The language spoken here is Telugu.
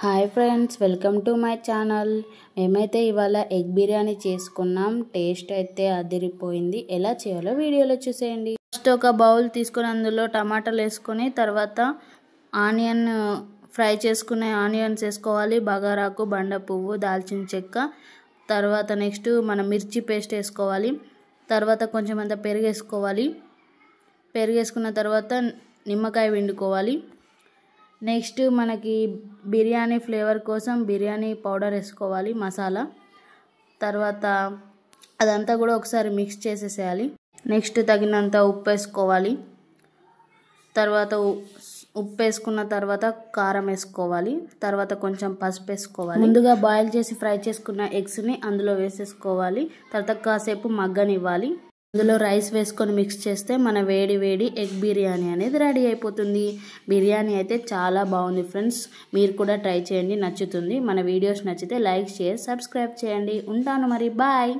Hi friends, welcome to my channel. మేమైతే ఇవాళ ఎగ్ బిర్యానీ చేసుకున్నాం. టేస్ట్ అయితే అదిరిపోయింది. ఎలా చేయాలో వీడియోలో చూసేయండి. ఫస్ట్ ఒక బౌల్ తీసుకొని అందులో టమాటాలు వేసుకొని తర్వాత ఆనియన్ ఫ్రై చేసుకునే ఆనియన్స్ వేసుకోవాలి. బగారాకు, బండ పువ్వు, దాల్చిన చెక్క, తర్వాత నెక్స్ట్ మనం మిర్చి పేస్ట్ వేసుకోవాలి. తర్వాత కొంచెం అంత పెరుగు వేసుకోవాలి. పెరుగు వేసుకున్న తర్వాత నిమ్మకాయ పిండుకోవాలి. నెక్స్ట్ మనకి బిర్యానీ ఫ్లేవర్ కోసం బిర్యానీ పౌడర్ వేసుకోవాలి, మసాలా. తర్వాత అదంతా కూడా ఒకసారి మిక్స్ చేసేసేయాలి. నెక్స్ట్ తగినంత ఉప్పు వేసుకోవాలి. తర్వాత ఉప్పు వేసుకున్న తర్వాత కారం వేసుకోవాలి. తర్వాత కొంచెం పసుపు వేసుకోవాలి. ముందుగా బాయిల్ చేసి ఫ్రై చేసుకున్న ఎగ్స్ని అందులో వేసేసుకోవాలి. తర్వాత కాసేపు మగ్గనివ్వాలి. అందులో రైస్ వేసుకొని మిక్స్ చేస్తే మన వేడి వేడి ఎగ్ బిర్యానీ అనేది రెడీ అయిపోతుంది. బిర్యానీ అయితే చాలా బాగుంది ఫ్రెండ్స్. మీరు కూడా ట్రై చేయండి, నచ్చుతుంది. మన వీడియోస్ నచ్చితే లైక్, షేర్, సబ్స్క్రైబ్ చేయండి. ఉంటాను మరి, బాయ్.